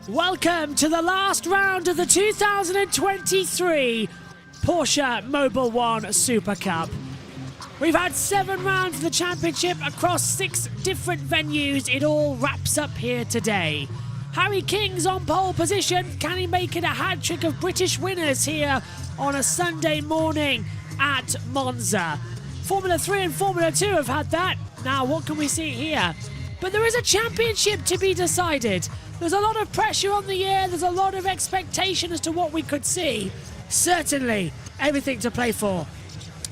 Welcome to the last round of the 2023 Porsche Mobil 1 Super Cup. We've had 7 rounds of the championship across 6 different venues. It all wraps up here today. Harry King's on pole position. Can he make it a hat-trick of British winners here on a Sunday morning at Monza? Formula 3 and Formula 2 have had that. Now what can we see here? But there is a championship to be decided. There's a lot of pressure on the air. There's a lot of expectation as to what we could see. Certainly everything to play for.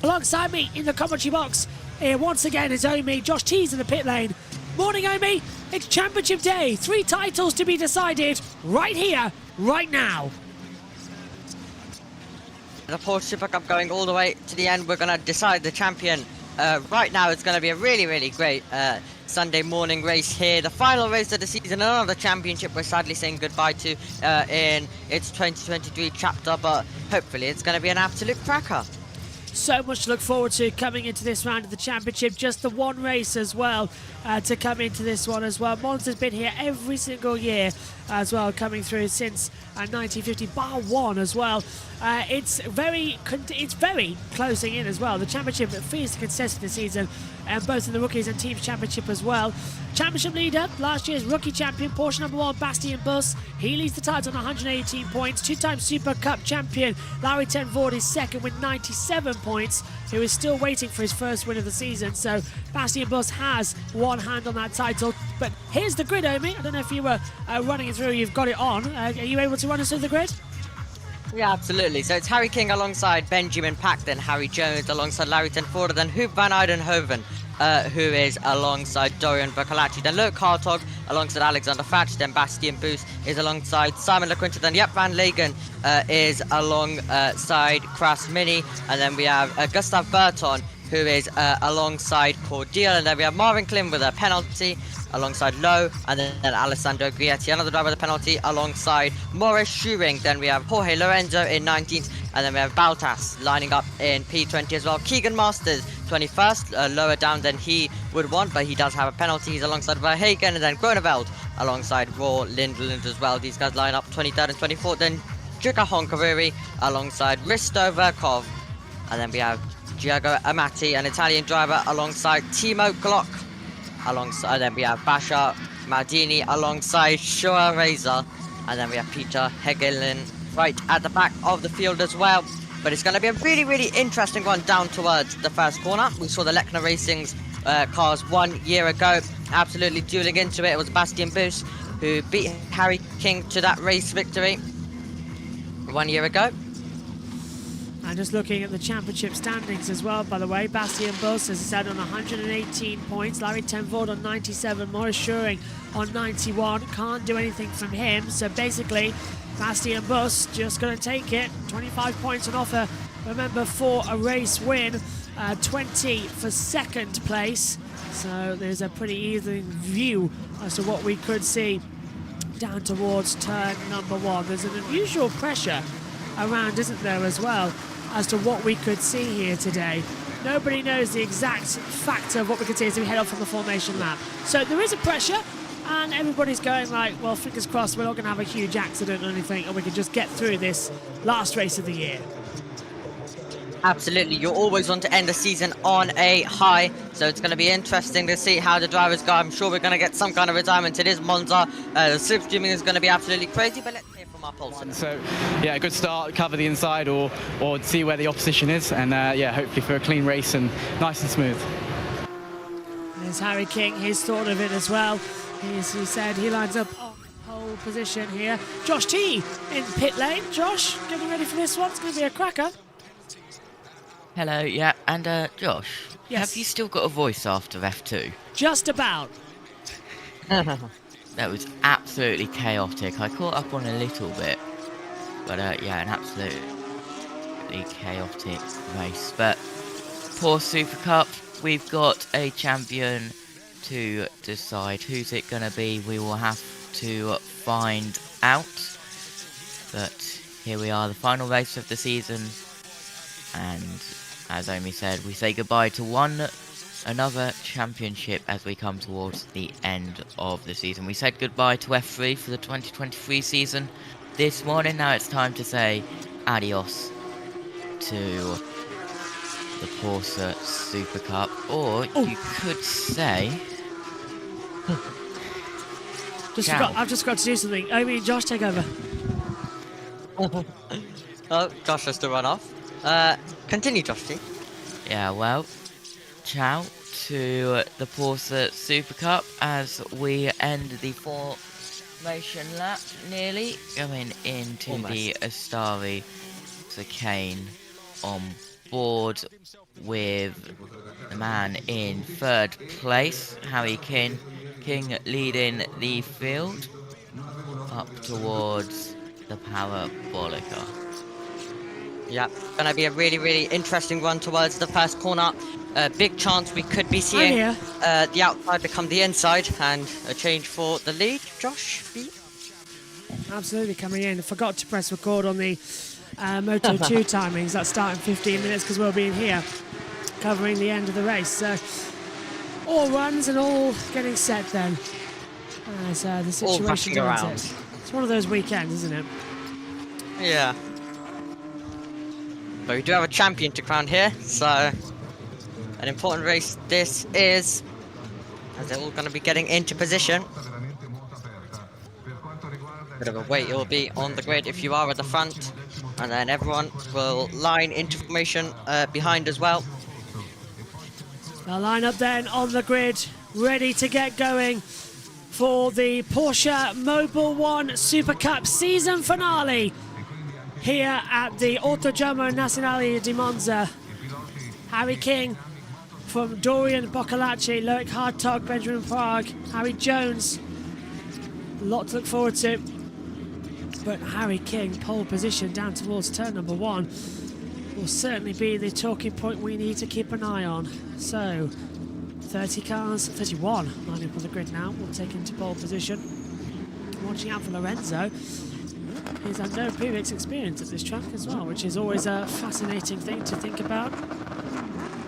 Alongside me in the commentary box here once again is Omi. Josh T's in the pit lane. Morning, Omi. It's championship day. 3 titles to be decided right here, right now. The Porsche Supercup going all the way to the end. We're going to decide the champion. Right now it's going to be a really great Sunday morning race here. The final race of the season, another championship we're sadly saying goodbye to in its 2023 chapter, but hopefully it's going to be an absolute cracker. So much to look forward to coming into this round of the championship. Just the one race as well to come into this one as well. Monza's been here every single year as well, coming through since 1950, bar one as well. It's very closing in as well. The championship feels the consensus this season, and both in the rookies and teams championship as well. Championship leader, last year's rookie champion, Porsche number 1, Bastien Bus. He leads the title on 118 points. 2-time Super Cup champion, Larry Ten Voorde is second with 97 points. Who is still waiting for his first win of the season. So Bastien Bus has one hand on that title. But here's the grid, Omi. I don't know if you were running it through, you've got it on. Are you able to run us through the grid? Yeah, absolutely. So it's Harry King alongside Benjamin Pack, then Harry Jones alongside Larry Ten Voorde, then Huub van Uydenhoven, who is alongside Dorian Boccolacci, then Luke Hartog alongside Alexander Fatch, then Bastien Bus is alongside Simon LeQuinta, then Jaap van Legen is alongside Kras Mini, and then we have Gustav Burton, who is alongside Cordial, and then we have Marvin Klim with a penalty alongside Lowe, and then Alessandro Grietti, another driver with a penalty alongside Maurice Schuring. Then we have Jorge Lorenzo in 19th, and then we have Baltas lining up in P20 as well. Keegan Masters 21st, lower down than he would want, but he does have a penalty. He's alongside Verhagen, and then Groneveld alongside Raw Lindland as well. These guys line up 23rd and 24th. Then Jukka Honkaruri alongside Risto Verkov, and then we have Giacomo Amati, an Italian driver, alongside Timo Glock. Alongside, then we have Basha Maldini alongside Shoa Reza, and then we have Peter Hegelin right at the back of the field as well. But it's going to be a really interesting one down towards the first corner. We saw the Lechner Racing's cars 1 year ago, absolutely dueling into it. It was Bastien Bus who beat Harry King to that race victory 1 year ago. And just looking at the championship standings as well, by the way, Bastien Bus, as I said, on 118 points. Larry Ten Voorde on 97. Maurice Schuring on 91. Can't do anything from him. So basically, Bastien Bus just going to take it. 25 points on offer, remember, for a race win. 20 for second place. So there's a pretty even view as to what we could see down towards turn number 1. There's an unusual pressure around, isn't there, as well, as to what we could see here today. Nobody knows the exact factor of what we could see as we head off from the formation lap. So there is a pressure, and everybody's going like, well, fingers crossed we're not going to have a huge accident or anything, and we can just get through this last race of the year. Absolutely, you always want to end the season on a high, so it's going to be interesting to see how the drivers go. I'm sure we're going to get some kind of retirement. It is Monza. The slipstreaming is going to be absolutely crazy, but let's hear from our pulse. So, yeah, a good start, cover the inside or see where the opposition is, and yeah, hopefully for a clean race and nice and smooth. There's Harry King, his thought of it as well. He said he lines up on pole position here. Josh T in pit lane. Josh, getting ready for this one. It's going to be a cracker. Hello, yeah, and Josh, yes. Have you still got a voice after F2? Just about. That was absolutely chaotic. I caught up on a little bit, but yeah, an absolutely chaotic race. But Porsche Super Cup, we've got a champion to decide who's it going to be. We will have to find out. But here we are, the final race of the season. And as Omi said, we say goodbye to another championship as we come towards the end of the season. We said goodbye to F3 for the 2023 season this morning. Now it's time to say adios to the Porsche Supercup, or you could say I've just got to do something. Omi and Josh, take over. Oh, Josh has to run off. Continue, Josh T. Yeah, well, ciao to the Porsche Supercup as we end the formation lap, nearly going into the Astari chicane on board with the man in third place, Harry King leading the field up towards the Parabolica. Yeah, gonna be a really, really interesting run towards the first corner. Big chance we could be seeing the outside become the inside, and a change for the lead. Josh B. Absolutely coming in. Forgot to press record on the Moto 2 timings. That start in 15 minutes because we'll be in here covering the end of the race. So all runs and all getting set then. As the situation demands it. It's one of those weekends, isn't it? Yeah. But we do have a champion to crown here, so an important race this is, as they're all going to be getting into position. Bit of a wait, it will be on the grid if you are at the front, and then everyone will line into formation behind as well. They'll line up then on the grid, ready to get going for the Porsche Mobil 1 Super Cup season finale here at the Autodromo Nazionale di Monza. Harry King from Dorian Boccolacci, Loic Hartog, Benjamin Prague, Harry Jones. A lot to look forward to. But Harry King, pole position down towards turn number 1, will certainly be the talking point we need to keep an eye on. So, 30 cars, 31 lining up on the grid now, will take into pole position. Watching out for Lorenzo. He's had no previous experience at this track as well, which is always a fascinating thing to think about.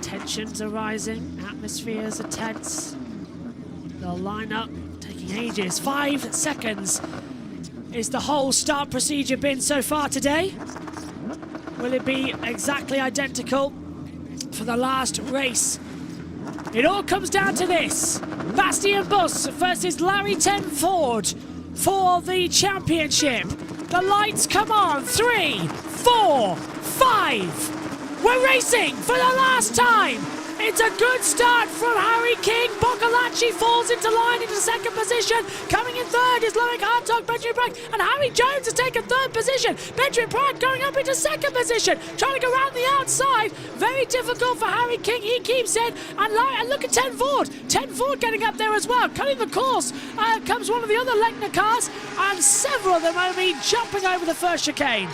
Tensions are rising, atmospheres are tense. They'll line up, taking ages. 5 seconds is the whole start procedure been so far today. Will it be exactly identical for the last race? It all comes down to this. Bastien Bus versus Larry 10 Ford for the championship. The lights come on. 3, 4, 5. We're racing for the last time. It's a good start from Harry King. Boccolacci falls into line into second position. Coming in third is Loic Hartog, Benjamin Prague, and Harry Jones has taken third position. Benjamin Prague going up into second position, trying to go around the outside. Very difficult for Harry King. He keeps in, and look at 10 Ford. 10 Ford getting up there as well. Cutting the course comes one of the other Lechner cars, and several of them only jumping over the first chicane.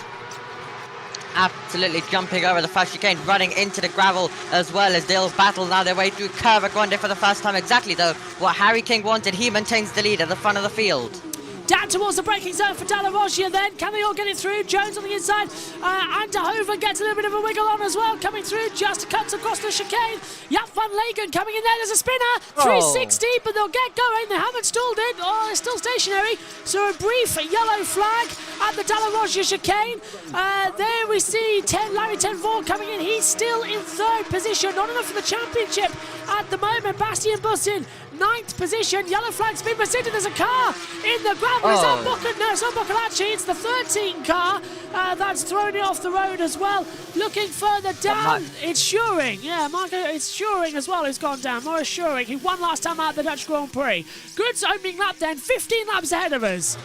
Absolutely jumping over the first chicane, running into the gravel as well as they'll battle now their way through Curva Grande for the first time. Exactly though what Harry King wanted. He maintains the lead at the front of the field. Down towards the braking zone for Dalla Roscia then. Can they all get it through? Jones on the inside. And De Hoven gets a little bit of a wiggle on as well. Coming through, just cuts across the chicane. Jaap van Legen coming in there. There's a spinner. 360, but they'll get going. They haven't stalled it. Oh, they're still stationary. So a brief yellow flag at the Dalla Roscia chicane. There we see Larry 10-4 coming in. He's still in third position. Not enough for the championship at the moment. Bastien Bus in 9th position. Yellow flag's been rescinded. There's a car in the gravel. Is that no, it's not Boccolacci. It's the 13 car that's thrown it off the road as well. Looking further down, it's Schuring. Yeah, Marco, it's Schuring as well who's gone down. Maurice Schuring, who won last time out at the Dutch Grand Prix. Good opening lap then. 15 laps ahead of us.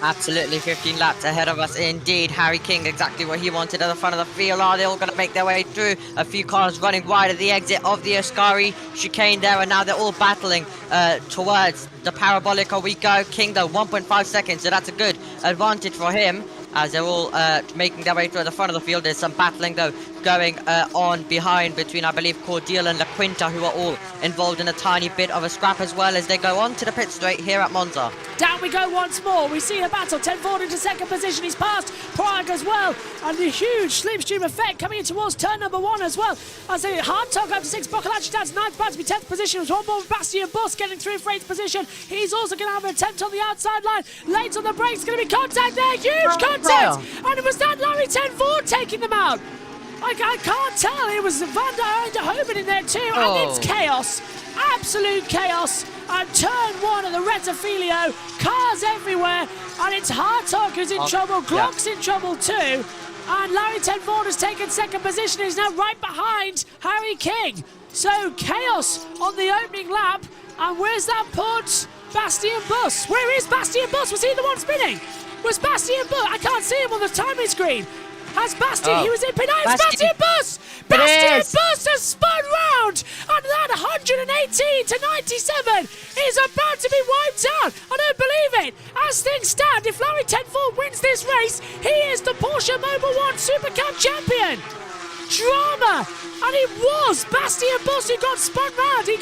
Absolutely, 15 laps ahead of us indeed. Harry King, exactly what he wanted at the front of the field. Are they all going to make their way through? A few cars running wide at the exit of the Ascari chicane there, and now they're all battling towards the Parabolica we go. King though, 1.5 seconds, so that's a good advantage for him. as they're all making their way through the front of the field. There's some battling though going on behind between, I believe, Cordial and La Quinta, who are all involved in a tiny bit of a scrap as well as they go on to the pit straight here at Monza. Down we go once more. We see a battle. 10 Ford into second position. He's passed Prague as well. And the huge slipstream effect coming in towards turn number 1 as well. I say hard talk up to 6. Boccolacci down to 9th, about to be 10th position. With one more with Bastien Bus getting through for 8th position. He's also going to have an attempt on the outside line. Late on the brakes. Going to be contact there. Huge contact. And it was that Larry 10 Ford taking them out. I can't tell. It was Van der Hoven in there too. And it's chaos. Absolute chaos. And turn 1 of the Rettifilio. Cars everywhere. And it's Hartog who's in trouble. Glock's in trouble too. And Larry 10 Ford has taken second position. He's now right behind Harry King. So chaos on the opening lap. And where's that put Bastien Bus? Where is Bastien Bus? Was he the one spinning? Was Bastien Bus? I can't see him on the timing screen. Has Bastien, he was in pit. No, it's Bastien Bus! Bastien Bus has spun round! And that 118 to 97 is about to be wiped out! I don't believe it! As things stand, if Larry 10 Ford wins this race, he is the Porsche Mobil 1 Supercup champion! Drama! And it was Bastien Bus who got spun round. He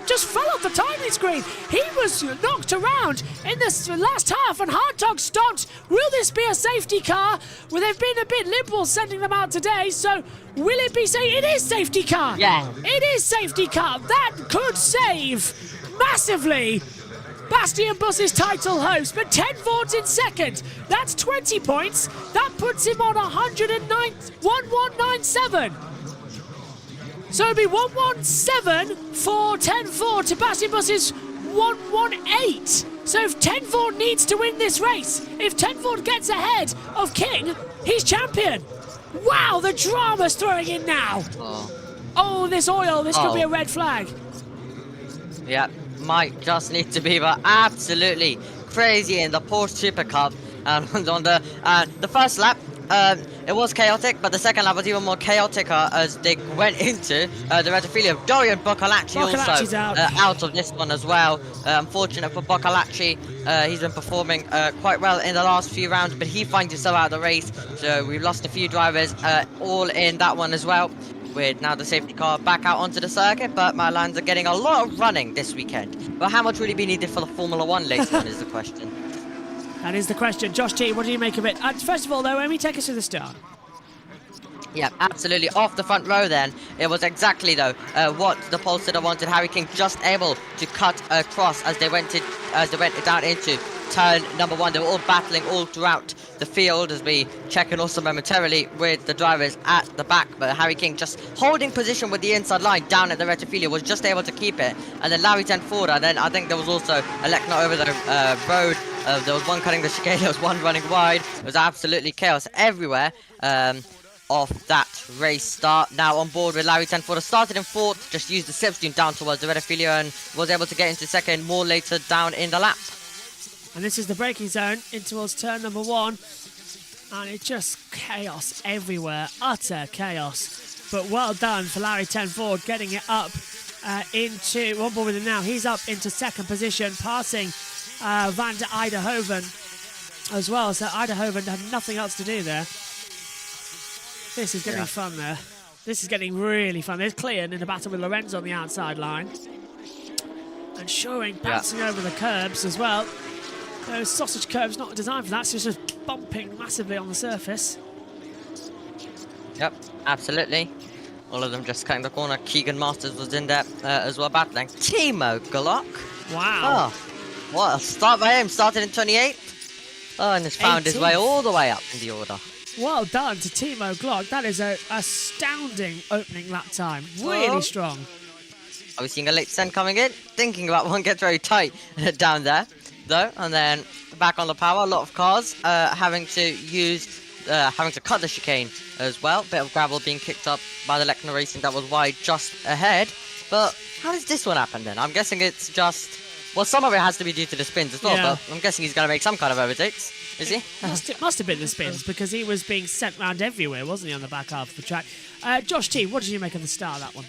just fell off the timing screen. He was knocked around in the last half and Hartog stopped. Will this be a safety car? Well, they've been a bit liberal sending them out today, so will it be It is safety car. Yeah. It is safety car. That could save massively Bastien Bus's title host, but 10 Ford's in second. That's 20 points. That puts him on 1197. So it'll be 117 for 10 Ford to Bastien Bus's 118. So if 10 Ford needs to win this race, if 10 Ford gets ahead of King, he's champion. Wow, the drama's throwing in now. Oh, this oil, this could be a red flag. Yeah, might just need to be, but absolutely crazy in the Porsche Super Cup. And on the first lap, it was chaotic, but the second lap was even more chaotic as they went into the Rettifilio. Dorian Boccolacci also out of this one as well. Unfortunate for Boccolacci. He's been performing quite well in the last few rounds, but he finds himself out of the race. So we've lost a few drivers all in that one as well. With now the safety car back out onto the circuit, but my lines are getting a lot of running this weekend. But how much will he be needed for the Formula 1 later on is the question. That is the question. Josh T, what do you make of it? First of all, though, let me take us to the start. Yeah, absolutely. Off the front row then, it was exactly, though, what the pole sitter wanted. Harry King just able to cut across as they went down into turn number 1. They were all battling all throughout the field as we check in also momentarily with the drivers at the back. But Harry King just holding position with the inside line down at the Rettifilio, was just able to keep it. And then Larry 10 Ford, and then I think there was also a Lechner over the road. There was one cutting the chicane, there was one running wide. It was absolutely chaos everywhere. Of that race start. Now on board with Larry 10 Ford, started in 4th, just used the slipstream down towards the Rettifilio and was able to get into 2nd more later down in the lap. And this is the braking zone in towards turn number 1. And it's just chaos everywhere, utter chaos. But well done for Larry 10 Ford getting it up into, on board with him now, he's up into 2nd position, passing Van der Eiderhoven as well. So Eiderhoven had nothing else to do there. This is getting fun there. This is getting really fun. There's Clean in a battle with Lorenzo on the outside line. And Shoring bouncing over the curbs as well. Those sausage curbs not designed for that, so it's just bumping massively on the surface. Yep, absolutely. All of them just cutting the corner. Keegan Masters was in there as well battling. Timo Glock. Wow. Oh, what a start by him. Started in 28th. Oh, and has found his way all the way up in the order. Well done to Timo Glock. That is an astounding opening lap time. Really strong. Are we seeing a late send coming in? Thinking about one gets very tight down there, though. And then back on the power, a lot of cars having to cut the chicane as well. Bit of gravel being kicked up by the Lechner Racing that was wide just ahead. But how does this one happen then? I'm guessing it's just... Well, some of it has to be due to the spins as well, but I'm guessing he's going to make some kind of overtakes. Is he? Must have been the spins, because he was being sent round everywhere, wasn't he, on the back half of the track? Josh T, what did you make of the start of that one?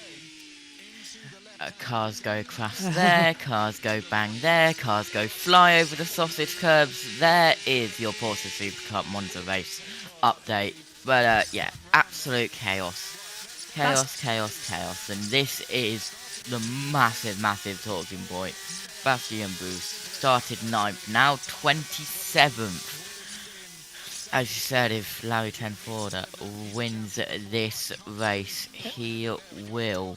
Cars go crash there, cars go bang there, cars go fly over the sausage curbs. There is your Porsche Supercup Monza race update. But yeah, absolute chaos. Chaos. And this is the massive talking point. Bastian Boost started 9th, now 27th. As you said, if Larry Tenford wins this race, he will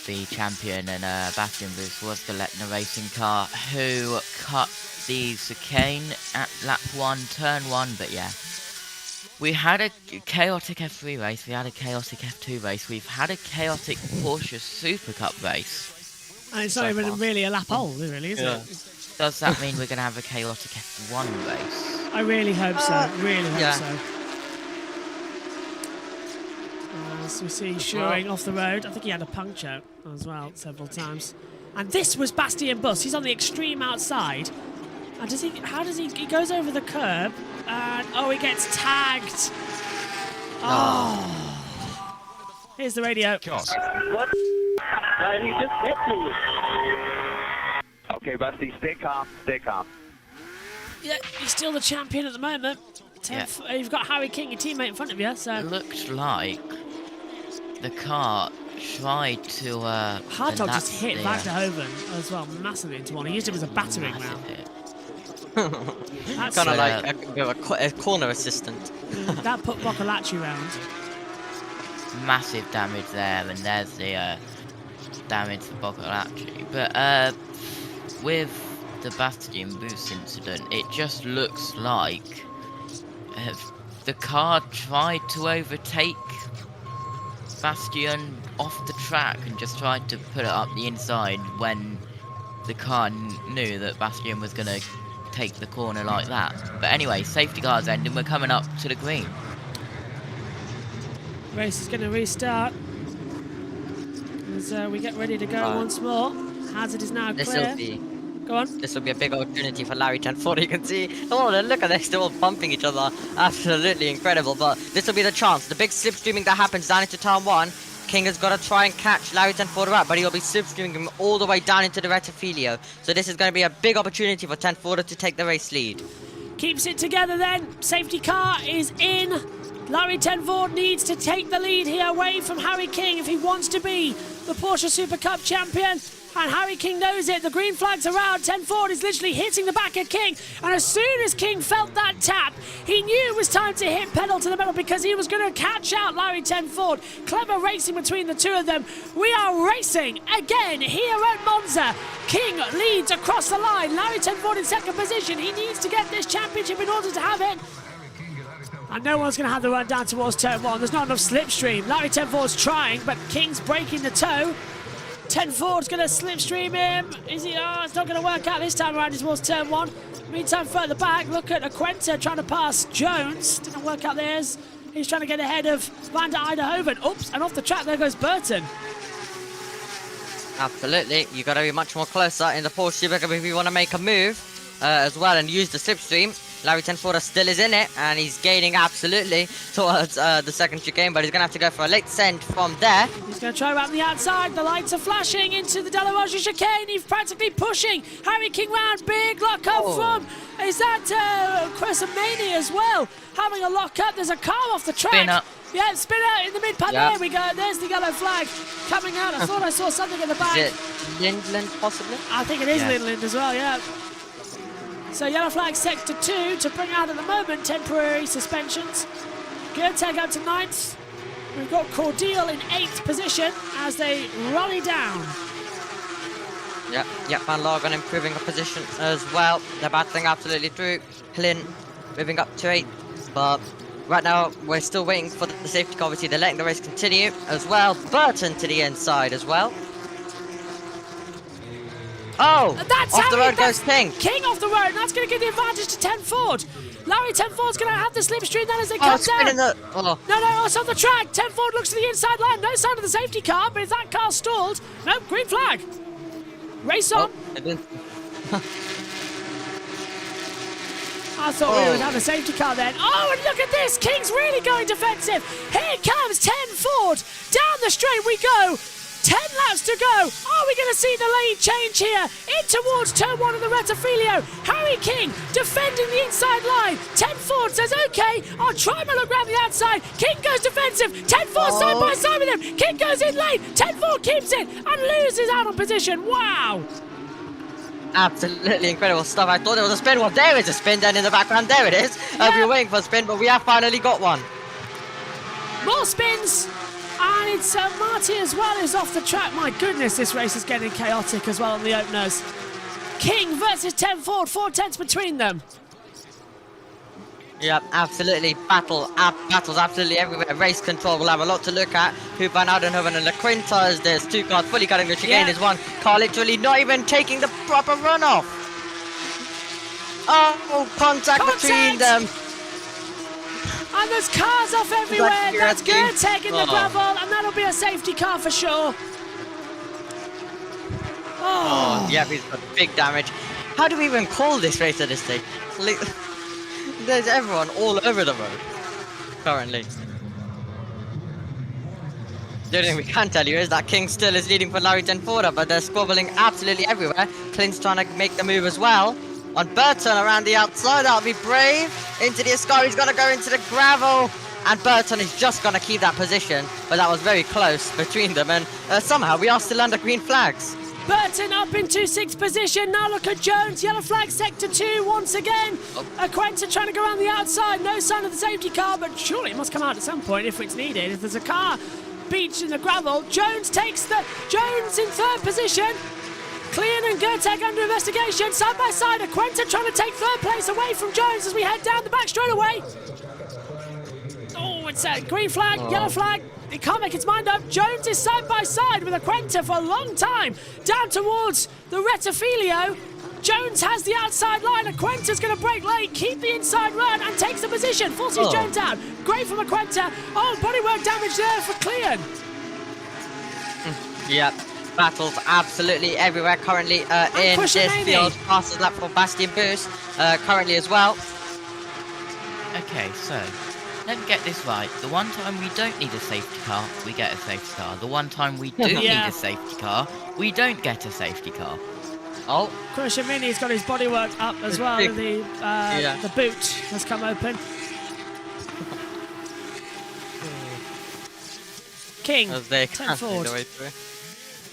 be champion. And Bastian Boost was the Lettner racing car who cut the chicane at lap 1, turn 1. But yeah, we had a chaotic F3 race, we had a chaotic F2 race, we've had a chaotic Porsche Super Cup race. And it's not even really a lap old, really, is it? Does that mean we're going to have a chaotic F1 race? I really hope so. Really hope so. As we see Schuring off the road. I think he had a puncture as well several times. And this was Bastian Bus. He's on the extreme outside. And does he? How does he? He goes over the curb, and he gets tagged. Oh. Here's the radio. What? He just hit me. Okay, Busty, stay calm. Yeah, he's still the champion at the moment. You've got Harry King, your teammate, in front of you. So it looked like the car tried to. Hartog just hit Van der Hoven as well, massively into one. He used him as a battering ram. Kind of like a corner assistant. That put Boccolacci round. Massive damage there, and there's the damage to Boccolacci. But with the Bastian Boost incident, it just looks like the car tried to overtake Bastian off the track and just tried to put it up the inside when the car knew that Bastian was going to take the corner like that. But anyway, safety cars end and we're coming up to the green. Race is going to restart as we get ready to go once more. Hazard is now clear. Go on. This will be a big opportunity for Larry Tenford. You can see, look at this, they're all bumping each other. Absolutely incredible. But this will be the chance. The big slipstreaming that happens down into turn 1. King has got to try and catch Larry Tenford out, but he'll be slipstreaming him all the way down into the Rettifilio. So this is going to be a big opportunity for Tenford to take the race lead. Keeps it together then. Safety car is in. Larry Tenford needs to take the lead here away from Harry King if he wants to be the Porsche Super Cup champion. And Harry King knows it. The green flag's around. Tenford is literally hitting the back of King. And as soon as King felt that tap, he knew it was time to hit pedal to the metal because he was going to catch out Larry Tenford. Clever racing between the two of them. We are racing again here at Monza. King leads across the line. Larry Tenford in second position. He needs to get this championship in order to have it. And no one's going to have the run down towards turn 1. There's not enough slipstream. Larry Tenford's trying, but King's breaking the toe. Tenford's going to slipstream him. Is he? Oh, it's not going to work out this time around towards turn 1. Meantime, further back, look at Aquenta trying to pass Jones. Didn't work out theirs. He's trying to get ahead of Van der Eiderhoven. Oops, and off the track there goes Burton. Absolutely. You've got to be much more closer in the Porsche Supercup if you want to make a move as well and use the slipstream. Larry Tenford still is in it, and he's gaining absolutely towards the second chicane, but he's going to have to go for a late send from there. He's going to try around the outside. The lights are flashing into the Delaroche chicane. He's practically pushing Harry King round. Big lock up from, is that Crescimani as well? Having a lock up. There's a car off the track. Spinner. Yeah, spinner in the mid-pad. There we go. There's the yellow flag coming out. I thought I saw something in the back. Is it Lindland, possibly? I think it is Lindland as well, yeah. So yellow flag sector 2 to bring out at the moment temporary suspensions. Gertag up to 9th. We've got Cordial in 8th position as they rally down. Yep, Van Largen improving a position as well. They're battling absolutely through. Klin moving up to 8th, but right now we're still waiting for the safety car. Obviously, they're letting the race continue as well. Burton to the inside as well. Oh, that's off the road goes King. King off the road, and that's going to give the advantage to Tenford. Larry Tenford's going to have the slipstream then as they come down. No, it's on the track. Tenford looks to the inside line. No sign of the safety car, but if that car stalled, nope, green flag. Race on. I thought we would have a safety car then. Oh, and look at this. King's really going defensive. Here comes Tenford. Down the straight we go. 10 laps to go. Are we going to see the lane change here? In towards turn 1 of the Rettifilio. Harry King defending the inside line. 10 Ford says, okay, I'll try my look around the outside. King goes defensive. 10 Ford side by side with him. King goes in lane. 10 Ford keeps it and loses out on position. Wow. Absolutely incredible stuff. I thought there was a spin. Well, there is a spin then in the background. There it is. Yeah. We were waiting for a spin, but we have finally got one. More spins. And it's Marty as well who's off the track. My goodness, this race is getting chaotic as well on the openers. King versus 10 Ford, 4 tenths between them. Yep, absolutely. Battles absolutely everywhere. Race control will have a lot to look at. Huub van Oudenhoven and LaQuinta, there's 2 cars fully cutting the chicane. Yeah. There's 1 car literally not even taking the proper runoff. Oh, contact between them. And there's cars off everywhere. That's good. Taking the gravel, and that'll be a safety car for sure. Oh, yeah, he's got big damage. How do we even call this race at this stage? There's everyone all over the road currently. The only thing we can tell you is that King still is leading for Larrington Forder, but they're squabbling absolutely everywhere. Clint's trying to make the move as well. On Burton around the outside, that'll be brave. Into the Ascari, he's going to go into the gravel. And Burton is just going to keep that position. But that was very close between them. And somehow we are still under green flags. Burton up into 6th position. Now look at Jones. Yellow flag sector 2 once again. Quentin trying to go around the outside. No sign of the safety car, but surely it must come out at some point if it's needed. If there's a car beached in the gravel. Jones in 3rd position. Clean and Gertek under investigation. Side by side. Quentin trying to take 3rd place away from Jones as we head down the back straightaway. Oh, it's a green flag, yellow flag. It can't make its mind up. Jones is side by side with Quentin for a long time. Down towards the Rettifilio. Jones has the outside line. Quentin's going to break late, keep the inside run, and takes the position. Forces Jones out. Great from Quentin. Oh, bodywork damage there for Clean. Yep. Battles absolutely everywhere currently in this field. Fastest lap for Bastien Boost currently as well. Okay, so let me get this right. The one time we don't need a safety car, we get a safety car. The one time we do need a safety car, we don't get a safety car. Oh, Crushamini's got his bodywork up as well. The boot has come open. King, as they 10 can't forward. the way through.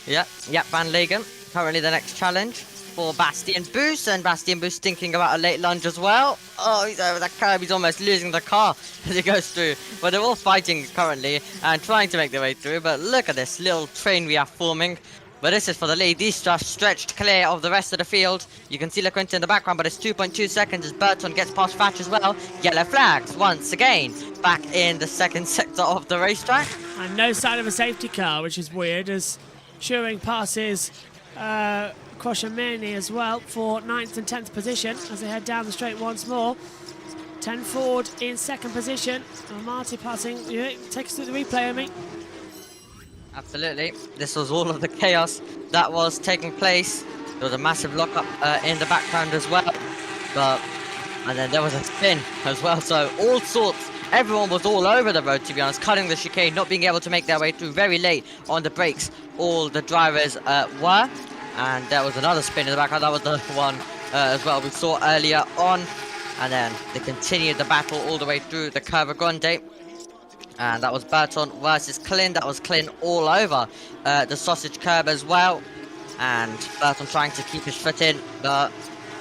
Yep, Van Legen currently the next challenge for Bastien Boost, and Bastien Boost thinking about a late lunge as well. Oh, he's over the curb, he's almost losing the car as he goes through. But they're all fighting currently and trying to make their way through. But look at this little train we are forming. But this is for the lead. These just stretched clear of the rest of the field. You can see LaQuinta in the background, but it's 2.2 seconds as Burton gets past Thatch as well. Yellow flags once again back in the 2nd sector of the racetrack. And no sign of a safety car, which is weird, as Schuring passes Croshamini as well for 9th and 10th position as they head down the straight once more. 10 Ford in 2nd position. And Marty passing. Take us through the replay, Amy. Absolutely. This was all of the chaos that was taking place. There was a massive lockup in the background as well. And then there was a spin as well. So all sorts. Everyone was all over the road, to be honest, cutting the chicane, not being able to make their way through very late on the brakes. All the drivers were. And there was another spin in the background. That was the one as well we saw earlier on. And then they continued the battle all the way through the Curva Grande. And that was Burton versus Clint. That was Clint all over the sausage curb as well. And Burton trying to keep his foot in, but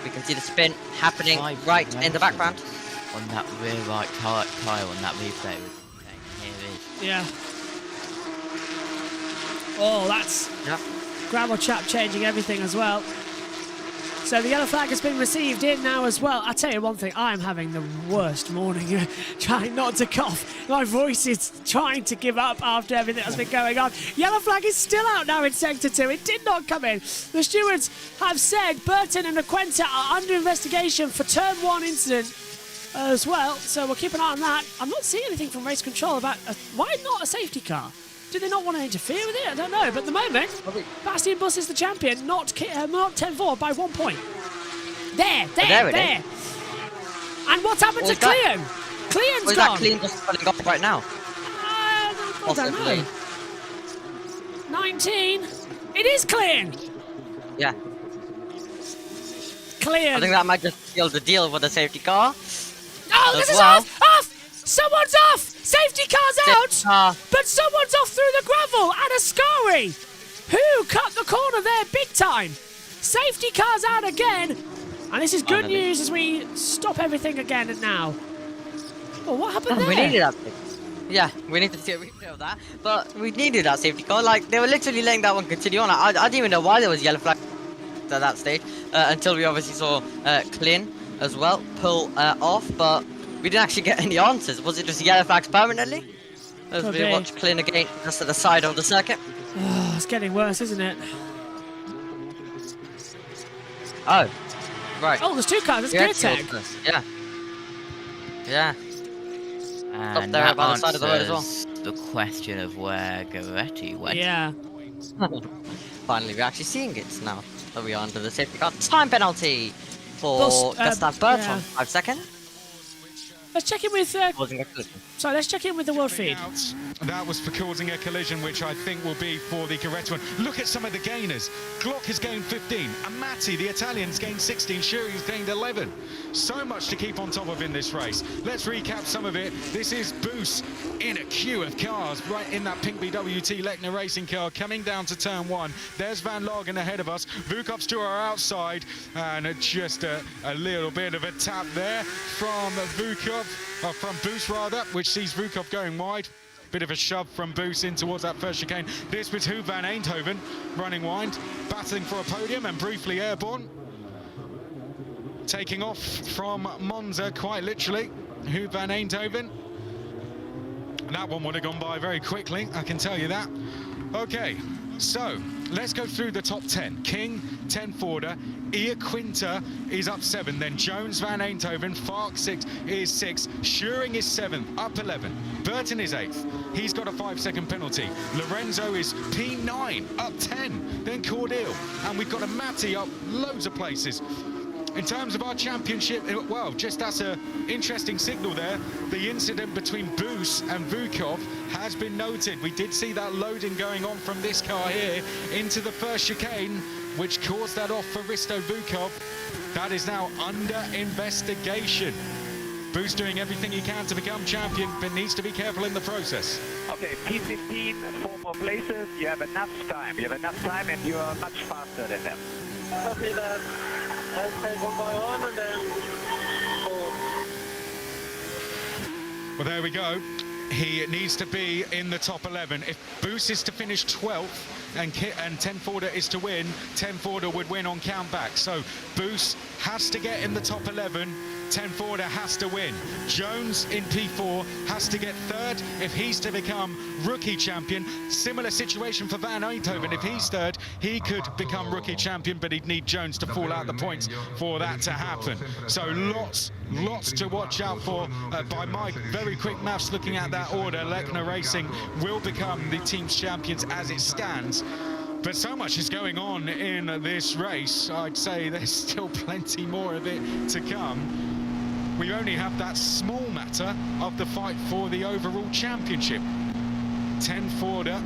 we can see the spin happening right in the background. On that rear right tyre on that replay was insane. Here it is. Yeah. Oh, that's gravel chap changing everything as well. So the yellow flag has been received in now as well. I'll tell you one thing, I am having the worst morning, trying not to cough. My voice is trying to give up after everything that's been going on. Yellow flag is still out now in Sector 2. It did not come in. The stewards have said Burton and Quentin are under investigation for Turn 1 incident as well. So we'll keep an eye on that. I'm not seeing anything from race control about why not a safety car? Do they not want to interfere with it? I don't know. But at the moment, Bastien Bus is the champion, not 10-4 by 1 point. There. And what's happened to Clean? Clean's gone. Is that Clean just running off right now? I don't know. 19. It is clean. Yeah. Clear. I think that might just seal the deal for the safety car. Oh, as this is well. off! Someone's off! Safety car's out! car. But someone's off through the gravel and Ascari, who cut the corner there big time. Safety car's out again. And this is good Finally. news as we stop everything again and now. Oh, what happened there? We needed that. Yeah, we need to see a replay of that. But we needed that safety car. Like, they were literally letting that one continue on. I didn't even know why there was yellow flag at that stage. Until we obviously saw Clint as well pull off. But we didn't actually get any answers. Was it just yellow flags permanently? As Could we be. watch Clint again just at the side of the circuit. Oh, it's getting worse, isn't it? Oh, right. Oh, there's two cars. It's Yeah, gear tag. Yeah. Yeah. And there that by the side of the road as well. answers the question of where Goretti went. Yeah. Finally, we're actually seeing it now that we are under the safety car. Time penalty for Bus- Gustav Bertrand. yeah. 5 seconds. Let's check in with. Causing a collision. Sorry, let's check in with the world feed. That was for causing a collision, which I think will be for the Goretti one. Look at some of the gainers. Glock has gained 15. Amati, the Italian's gained 16. Shuri's gained 11. So much to keep on top of in this race. Let's recap some of it. This is Boos in a queue of cars right in that pink BWT Lechner racing car coming down to turn 1. There's Van Lagen ahead of us. Vukov's to our outside, and just a little bit of a tap there from Vukov. From Boos rather, which sees Vukov going wide. Bit of a shove from Boos in towards that first chicane. This was Hoop van Eindhoven running wide, battling for a podium and briefly airborne. Taking off from Monza quite literally, Hoop van Eindhoven. And that one would have gone by very quickly, I can tell you that. Okay, so let's go through the top 10. King, 10 Forder, Ia Quinta is up 7, then Jones, Van Eindhoven, Fark 6 is 6, Schuring is 7th, up 11, Burton is 8th, he's got a 5-second penalty, Lorenzo is P9, up 10, then Cordeal, and we've got a Matty up loads of places. In terms of our championship, well, just that's an interesting signal there. The incident between Boos and Vukov has been noted. We did see that loading going on from this car here into the first chicane, which caused that off for Risto Vukov. That is now under investigation. Boos doing everything he can to become champion, but needs to be careful in the process. Okay, P15, 4 more places. You have enough time. You have enough time, and you are much faster than them. Copy that. I'll take one by one and then four. Well, there we go. He needs to be in the top 11. If Boos is to finish 12th and 10 Forder is to win, 10 Forder would win on countback. So Boos has to get in the top 11. 10 Forder has to win. Jones in P4 has to get 3rd if he's to become rookie champion. Similar situation for Van Eindhoven. If he's 3rd, he could become rookie champion, but he'd need Jones to fall out the points for that to happen. So lots to watch out for. By my very quick maths looking at that order, Lechner Racing will become the team's champions as it stands. But so much is going on in this race. I'd say there's still plenty more of it to come. We only have that small matter of the fight for the overall championship. 10 Forder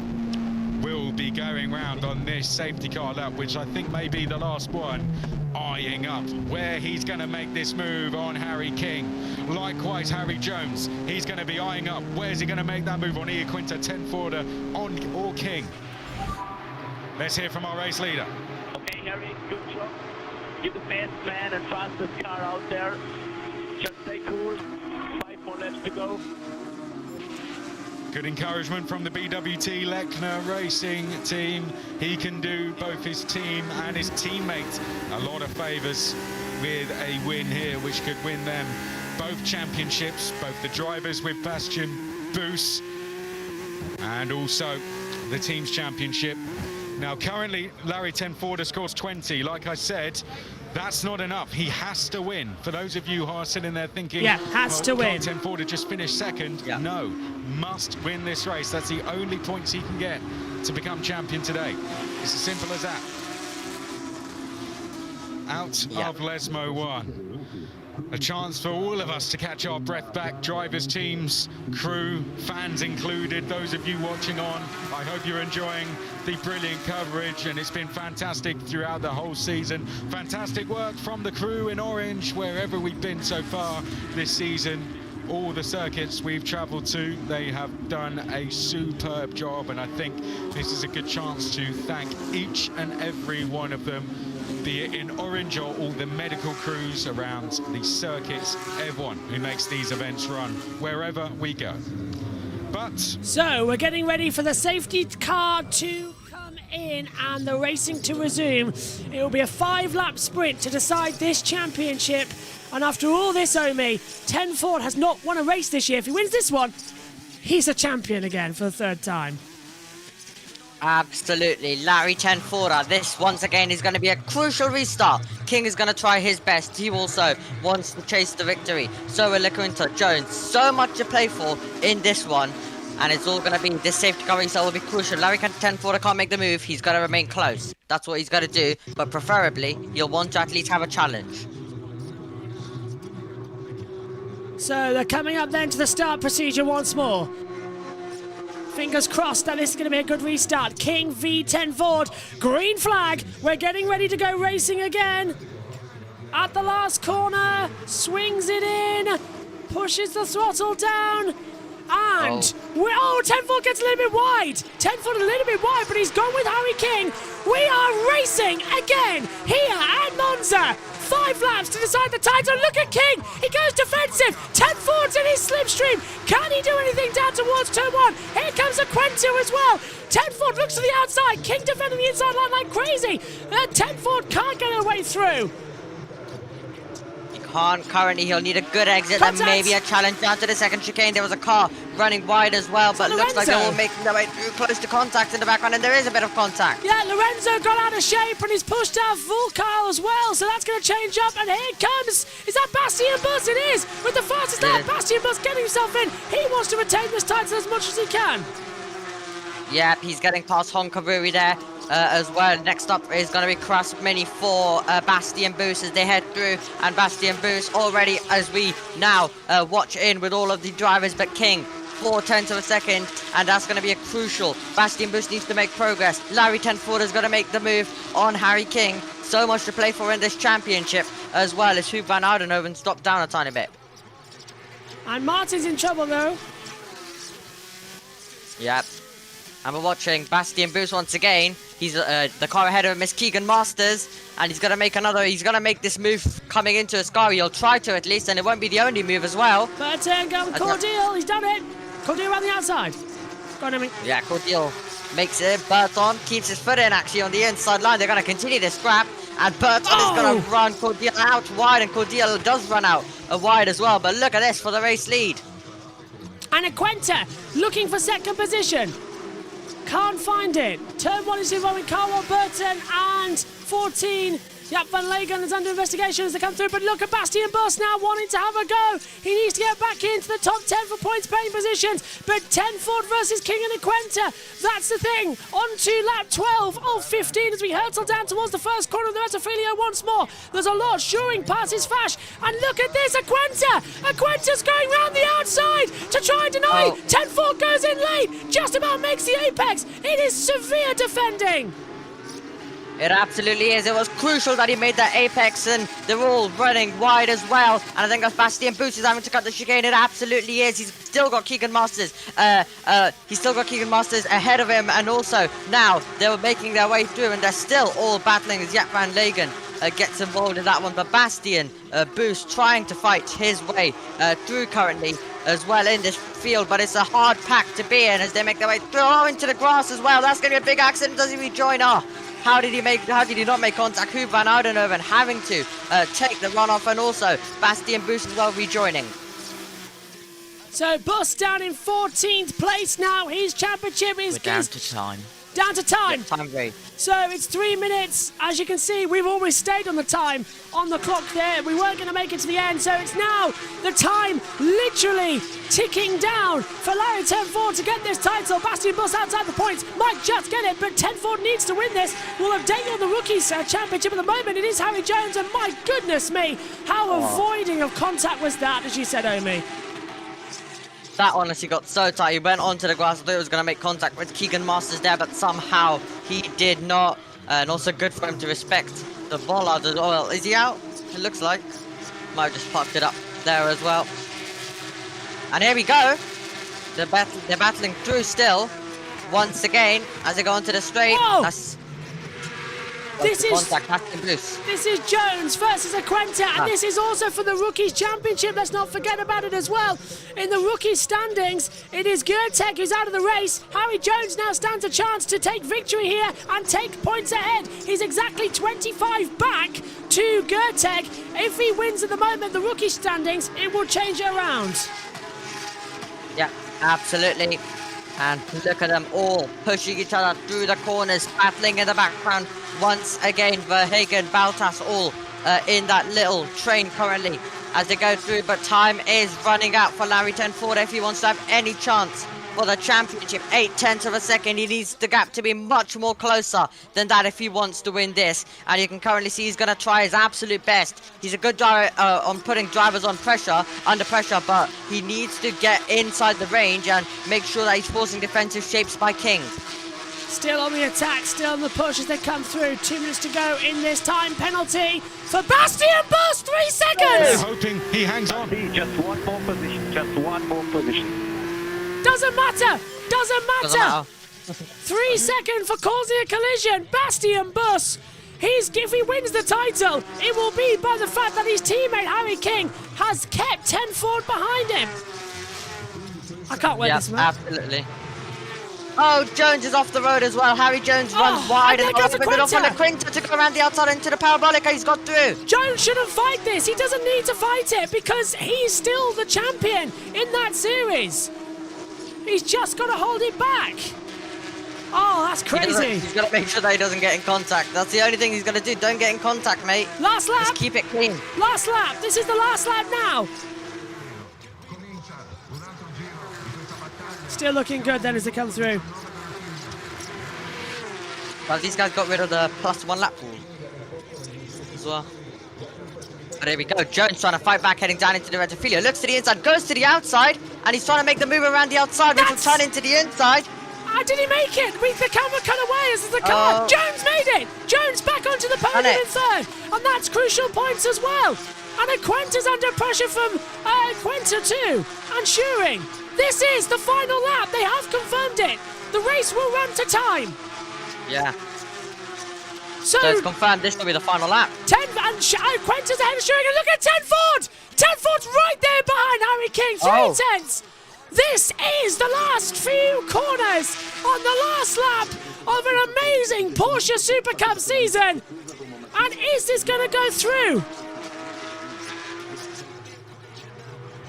will be going round on this safety car lap, which I think may be the last one, eyeing up where he's going to make this move on Harry King. Likewise, Harry Jones, he's going to be eyeing up. Where's he going to make that move on Ia Quinta, 10 Forder on or King? Let's hear from our race leader. Okay, Harry, good job. You're the best man and fastest car out there. Just stay cool. 5 more laps to go. Good encouragement from the BWT Lechner Racing team. He can do both his team and his teammates a lot of favours with a win here, which could win them both championships, both the drivers with Bastian, Boos, and also the team's championship. Now, currently, Larry 10 Forder scores 20. Like I said, that's not enough. He has to win. For those of you who are sitting there thinking, Yeah, has to win. 10 Forder just finished 2nd. Yeah. No, must win this race. That's the only points he can get to become champion today. It's as simple as that. Out of Lesmo 1. A chance for all of us to catch our breath back, drivers, teams, crew, fans included, those of you watching on. I hope you're enjoying the brilliant coverage, and it's been fantastic throughout the whole season. Fantastic work from the crew in orange, wherever we've been so far this season. All the circuits we've travelled to, they have done a superb job, and I think this is a good chance to thank each and every one of them, be it in orange or all the medical crews around the circuits, everyone who makes these events run wherever we go. But So we're getting ready for the safety car to come in and the racing to resume. It will be a 5-lap sprint to decide this championship. And after all this, Omi, 10 Ford has not won a race this year. If he wins this one, he's a champion again for the 3rd time. Absolutely. Larry 10 Forda. This, once again, is going to be a crucial restart. King is going to try his best. He also wants to chase the victory. So will LaQuinta. Jones. So much to play for in this one. And it's all going to be, this safety car restart will be crucial. Larry 10 Forda can't make the move. He's got to remain close. That's what he's got to do. But preferably, he'll want to at least have a challenge. So they're coming up then to the start procedure once more. Fingers crossed that this is going to be a good restart. King v 10 Ford. Green flag. We're getting ready to go racing again. At the last corner. Swings it in. Pushes the throttle down. And 10 Ford gets a little bit wide. 10 Ford a little bit wide, but he's gone with Harry King. We are racing again here at Monza. 5 laps to decide the title. Look at King. He goes defensive. 10 Ford's in his slipstream. Can he do anything down towards turn 1? Here comes a Quento as well. 10 Ford looks to the outside. King defending the inside line like crazy. 10 Ford can't get her way through. Can't currently. He'll need a good exit. Contact. And maybe a challenge down to the second chicane. There was a car running wide as well, but looks like they're all making their way through close to contact in the background, and there is a bit of contact. Yeah, Lorenzo got out of shape and he's pushed out Vulcar as well, so that's going to change up. And here it comes. Is that Bastien Bus? It is. With the fastest lap, Bastien Bus getting himself in. He wants to retain this title as much as he can. Yep, he's getting past Honkaruri there. As well. Next up is going to be Cross Mini for Bastien Boost as they head through, and Bastien Boost already as we now watch in with all of the drivers, but King 4/10 of a second, and that's going to be a crucial. Bastien Boost needs to make progress. Larry 10 Ford is going to make the move on Harry King. So much to play for in this championship, as well as Huub van Oudenhoven stopped down a tiny bit. And Martin's in trouble though. Yep. And we're watching Bastien Boost once again. He's the car ahead of Miss Keegan Masters, and he's gonna make another. He's gonna make this move coming into Ascari. He'll try to at least, and it won't be the only move as well. But go with Cordial. He's done it. Cordial around the outside. Go on, Emmy. Yeah, Cordial makes it. Burton keeps his foot in actually on the inside line. They're gonna continue this scrap, and Burton is gonna run Cordial out wide, and Cordial does run out wide as well. But look at this for the race lead. And a Quenta looking for second position. Can't find it. Turn 1 is involving Carwell Burton and 14. Jaap van Legen is under investigation as they come through, but look at Bastien Bus now wanting to have a go. He needs to get back into the top 10 for points paying positions, but 10 Ford versus King and Quenta. That's the thing. On to lap 12 of 15 as we hurtle down towards the first corner of the Metafilio once more. There's a lot. Schuring passes Fash, and look at this, Quenta's going round the outside to try and deny. 10 Ford goes in late, just about makes the apex. It is severe defending. It absolutely is. It was crucial that he made that apex, and they're all running wide as well. And I think as Bastien Boost is having to cut the chicane, it absolutely is. He's still got Keegan Masters. He's still got Keegan Masters ahead of him, and also now they're making their way through, and they're still all battling as Jaap van Legen gets involved in that one. But Bastien Boost trying to fight his way through currently as well in this field, but it's a hard pack to be in as they make their way through into the grass as well. That's going to be a big accident. Does he rejoin? How did he not make contact? Huub van Oudenhoven having to take the runoff, and also Bastien Boost as well rejoining. So Bus down in 14th place now. His championship is We're down to time. down to time. Time race. So it's 3 minutes. As you can see, we've always stayed on the time on the clock there. We weren't going to make it to the end. So it's now the time literally ticking down for Larry 10-4 to get this title. Bastian Bus outside the points. Might just get it, but 10-4 needs to win this. We'll update you on the Rookies Championship at the moment. It is Harry Jones, and my goodness me, how avoiding of contact was that, as you said, Omi? That honestly got so tight. He went onto the grass. I thought he was going to make contact with Keegan Masters there, but somehow he did not. And also good for him to respect the bollard as well. Is he out? It looks like. Might have just parked it up there as well. And here we go. They're battling through still. Once again, as they go onto the straight. Whoa! That's This is contact. That's the boost. This is Jones versus Aquenta, and this is also for the Rookies Championship. Let's not forget about it as well. In the Rookies standings, it is Gertek who's out of the race. Harry Jones now stands a chance to take victory here and take points ahead. He's exactly 25 back to Gertek. If he wins at the moment, the Rookies standings, it will change it around. Yeah, absolutely. And look at them all pushing each other through the corners, battling in the background. Once again, Verhagen, Baltas all in that little train currently as they go through. But time is running out for Larry 10-4 if he wants to have any chance for the championship. 0.8 of a second. He needs the gap to be much more closer than that if he wants to win this. And you can currently see he's going to try his absolute best. He's a good driver on putting drivers under pressure, but he needs to get inside the range and make sure that he's forcing defensive shapes by King. Still on the attack, still on the push as they come through. 2 minutes to go in this time penalty for Bastian Bus. 3 seconds! Hoping he hangs on. Just one more position, just one more position. Doesn't matter! Doesn't matter! 3 seconds for causing a collision. Bastian Bus. If he wins the title, it will be by the fact that his teammate Harry King has kept 10-4 behind him. I can't wait this match. Absolutely. Oh, Jones is off the road as well. Harry Jones runs wide and opens it off on Aquenta to go around the outside into the parabolic. He's got through. Jones shouldn't fight this. He doesn't need to fight it because he's still the champion in that series. He's just got to hold it back. Oh, that's crazy. He's got to make sure that he doesn't get in contact. That's the only thing he's going to do. Don't get in contact, mate. Last lap. Just keep it clean. Last lap. This is the last lap now. Still looking good then as they come through. Well, these guys got rid of the +1 lap rule as well. But here we go. Jones trying to fight back, heading down into the retrophilia. Looks to the inside, goes to the outside, and he's trying to make the move around the outside, which will turn into the inside. Did he make it? The camera cut away as the car. Jones made it. Jones back onto the podium in third. And that's crucial points as well. And Aquenta's under pressure from Aquenta too. And Schuring. This is the final lap. They have confirmed it. The race will run to time. Yeah. So it's confirmed this will be the final lap. Aquenta's ahead of Schuring. And look at 10-4. 10-4's right there behind Harry King. 3/10. This is the last few corners on the last lap of an amazing Porsche Supercup season. And is this going to go through?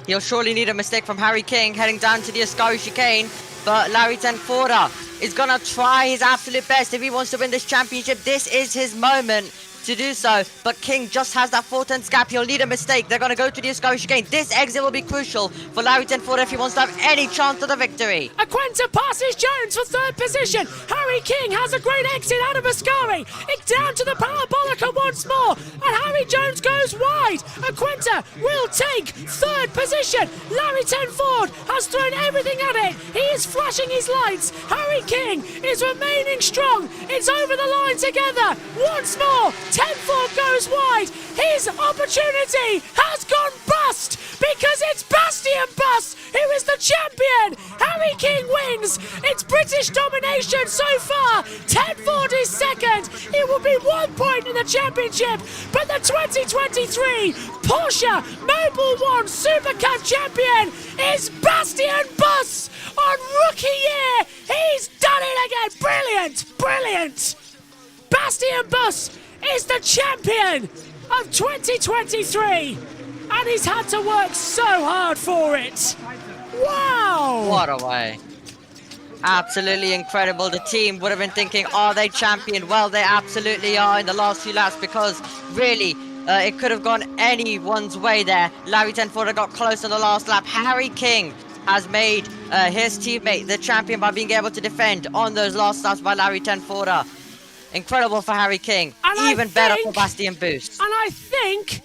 He'll surely need a mistake from Harry King heading down to the Ascari chicane, but Larry 10-4 is going to try his absolute best if he wants to win this championship. This is his moment to do so, but King just has that 4/10 gap. He'll need a mistake. They're going to go to the Ascari chicane. This exit will be crucial for Larry 10-4 if he wants to have any chance of the victory. Aquenta passes Jones for third position. Harry King has a great exit out of Ascari. It's down to the Parabolica once more, and Harry Jones goes wide. Aquenta will take third position. Larry 10-4 has thrown everything at it. He is flashing his lights. Harry King is remaining strong. It's over the line together. Once more, 10-4 goes wide. His opportunity has gone bust because it's Bastian Bus who is the champion. Harry King wins. It's British domination so far. 10-4 is second. It will be 1 point in the championship. But the 2023 Porsche Mobil 1 Supercup champion is Bastian Bus on rookie year. He's done it again. Brilliant. Brilliant. Bastian Bus is the champion of 2023, and he's had to work so hard for it. Wow! What a way. Absolutely incredible. The team would have been thinking, are they champion? Well, they absolutely are in the last few laps, because really, it could have gone anyone's way there. Larry Tenforda got close on the last lap. Harry King has made his teammate the champion by being able to defend on those last laps by Larry Tenforda. Incredible for Harry King. And Even better for Bastian Boost. And I think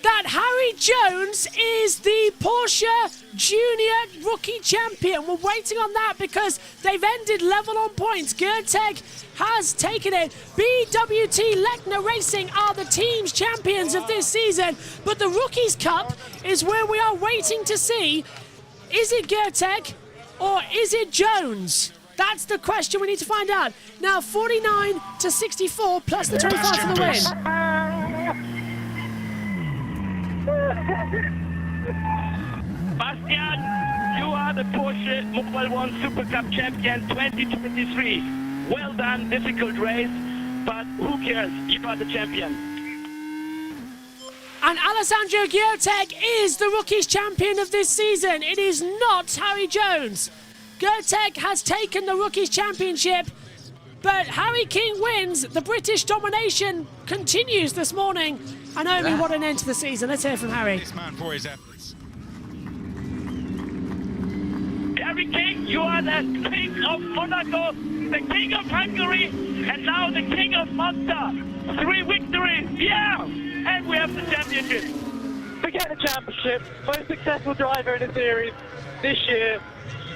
that Harry Jones is the Porsche Junior Rookie Champion. We're waiting on that because they've ended level on points. Gerteg has taken it. BWT Lechner Racing are the team's champions of this season, but the Rookies Cup is where we are waiting to see, is it Gerteg or is it Jones? That's the question we need to find out. Now 49 to 64 plus the 25 for the win. Bastian, you are the Porsche Mobil 1 Supercup champion 2023. Well done, difficult race, but who cares? You are the champion. And Alessandro Gerteg is the Rookies champion of this season. It is not Harry Jones. Gerteg has taken the Rookies championship, but Harry King wins. The British domination continues this morning. And Omi, what an end to the season. Let's hear from Harry. This man for his efforts. Harry King, you are the king of Monaco, the king of Hungary, and now the king of Monza. 3 victories, yeah! And we have the championship. We get the championship, most successful driver in the series this year.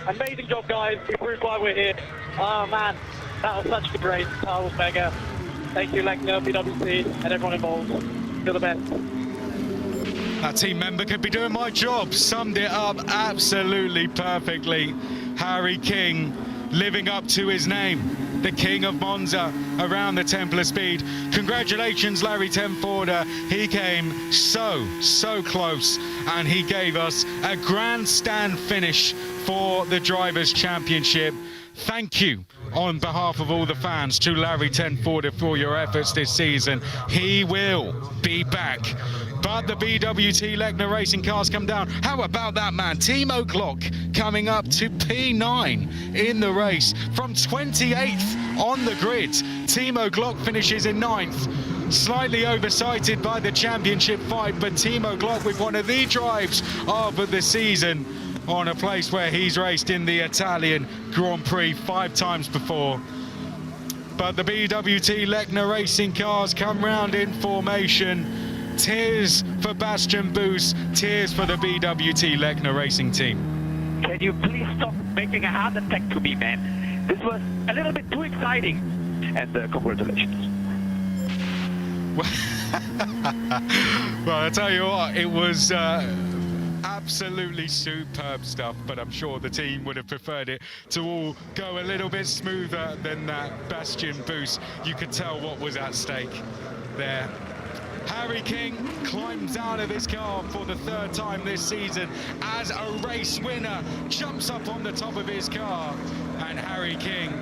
Amazing job, guys. We proved why we're here. Oh man, that was such a good race. That was mega. Thank you, Lechner, BWC, and everyone involved. Feel the best. That team member could be doing my job. Summed it up absolutely perfectly. Harry King living up to his name. The King of Monza around the Templar Speed. Congratulations, Larry Tenforda. He came so close, and he gave us a grandstand finish for the Drivers' Championship. Thank you on behalf of all the fans to Larry Tenforda for your efforts this season. He will be back. But the BWT Lechner Racing cars come down. How about that, man? Timo Glock coming up to P9 in the race from 28th on the grid. Timo Glock finishes in 9th. Slightly oversighted by the championship fight, but Timo Glock with one of the drives of the season on a place where he's raced in the Italian Grand Prix 5 times before. But the BWT Lechner Racing cars come round in formation. Tears for Bastian Boost, tears for the BWT Lechner Racing team. Can you please stop making a heart attack to me, man? This was a little bit too exciting. And congratulations. Well, I tell you what, it was absolutely superb stuff, but I'm sure the team would have preferred it to all go a little bit smoother than that. Bastian Boost, you could tell what was at stake there. Harry King climbs out of his car for the 3rd time this season as a race winner, jumps up on the top of his car, and Harry King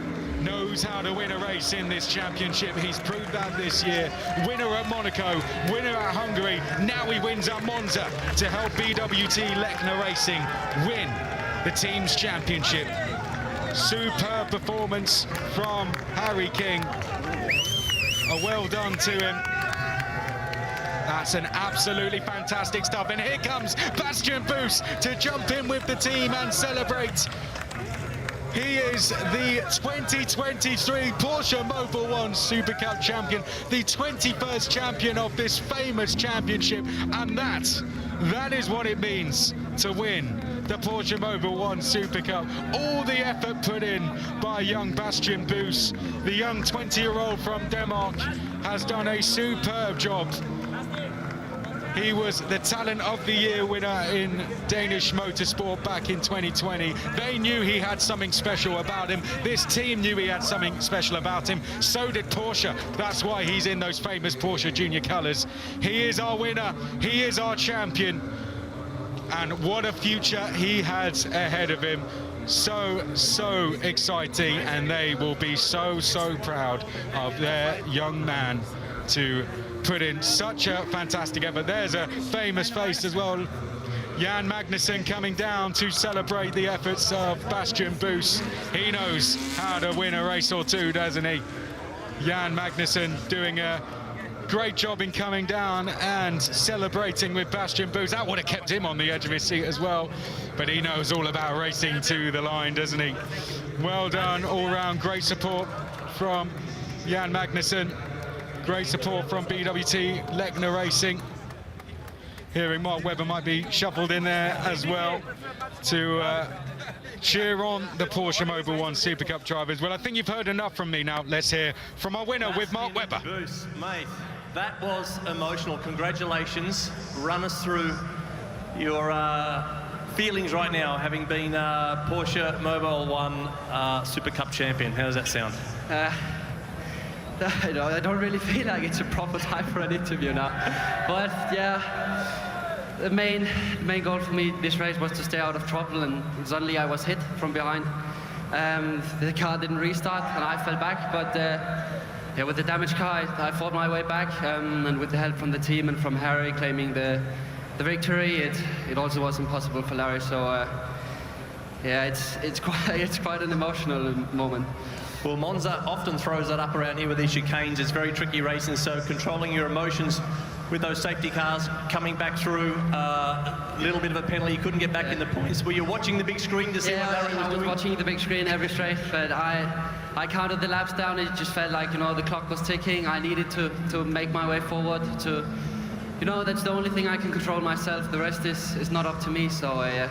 knows how to win a race in this championship. He's proved that this year. Winner at Monaco, winner at Hungary, now he wins at Monza to help BWT Lechner Racing win the team's championship. Superb performance from Harry King. A well done to him. That's an absolutely fantastic stuff. And here comes Bastian Boost to jump in with the team and celebrate. He is the 2023 Porsche Mobil 1 Super Cup champion, the 21st champion of this famous championship. And that is what it means to win the Porsche Mobil 1 Super Cup. All the effort put in by young Bastian Boost, the young 20-year-old from Denmark, has done a superb job. He was the Talent of the Year winner in Danish motorsport back in 2020. They knew he had something special about him. This team knew he had something special about him. So did Porsche. That's why he's in those famous Porsche Junior colours. He is our winner. He is our champion. And what a future he has ahead of him. So exciting, and they will be so proud of their young man to put in such a fantastic effort. There's a famous face as well. Jan Magnussen coming down to celebrate the efforts of Bastian Boos. He knows how to win a race or two, doesn't he? Jan Magnussen doing a great job in coming down and celebrating with Bastian Boos. That would have kept him on the edge of his seat as well, but he knows all about racing to the line, doesn't he? Well done all round, great support from Jan Magnussen, great support from BWT Lechner Racing. Hearing Mark Webber might be shuffled in there as well to cheer on the Porsche Mobil 1 Super Cup drivers. Well, I think you've heard enough from me now. Let's hear from our winner with Mark Webber. Boos, mate, that was emotional. Congratulations. Run us through your feelings right now, having been Porsche Mobil 1 Super Cup champion. How does that sound? I don't really feel like it's a proper time for an interview now. But yeah, the main goal for me this race was to stay out of trouble, and suddenly I was hit from behind. The car didn't restart and I fell back, but yeah, with the damaged car I fought my way back, and with the help from the team and from Harry claiming the victory, it also was impossible for Larry. So yeah, it's quite an emotional moment. Well, Monza often throws that up around here with these chicanes. It's very tricky racing, so controlling your emotions with those safety cars coming back through, a little bit of a penalty, you couldn't get back in the points. Were you watching the big screen to see what Larry was doing? I was watching the big screen every straight, but I counted the laps down. It just felt like, the clock was ticking. I needed to make my way forward. That's the only thing I can control myself. The rest is not up to me. So,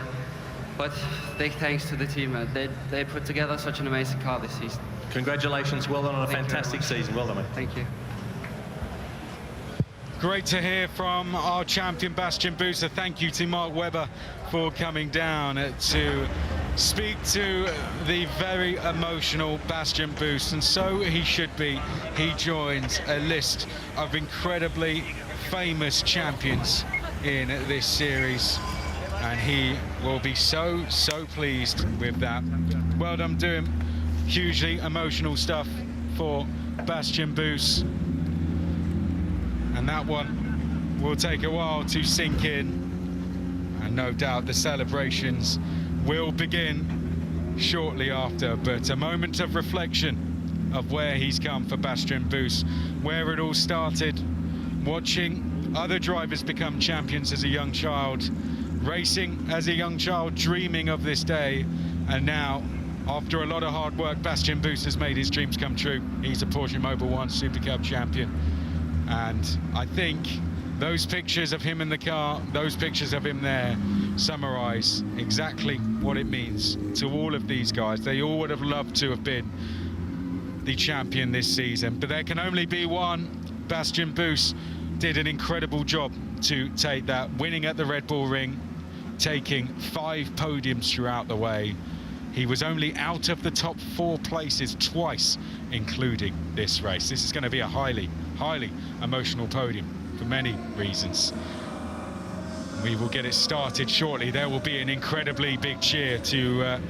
but big thanks to the team. They put together such an amazing car this season. Congratulations, well done on a fantastic season. Well done, mate. Thank you. Great to hear from our champion Bastian Boos. Thank you to Mark Webber for coming down to speak to the very emotional Bastian Boos, and so he should be. He joins a list of incredibly famous champions in this series, and he will be so pleased with that. Well done to him. Hugely emotional stuff for Bastian Boos, and that one will take a while to sink in, and no doubt the celebrations will begin shortly after. But a moment of reflection of where he's come for Bastian Boos, where it all started, watching other drivers become champions as a young child, racing as a young child, dreaming of this day, and now, after a lot of hard work, Bastian Boos has made his dreams come true. He's a Porsche Mobil 1 Super Cup champion. And I think those pictures of him in the car, those pictures of him there, summarise exactly what it means to all of these guys. They all would have loved to have been the champion this season, but there can only be one. Bastian Boos did an incredible job to take that, winning at the Red Bull Ring, taking 5 podiums throughout the way. He was only out of the top 4 places twice, including this race. This is going to be a highly emotional podium for many reasons. We will get it started shortly. There will be an incredibly big cheer to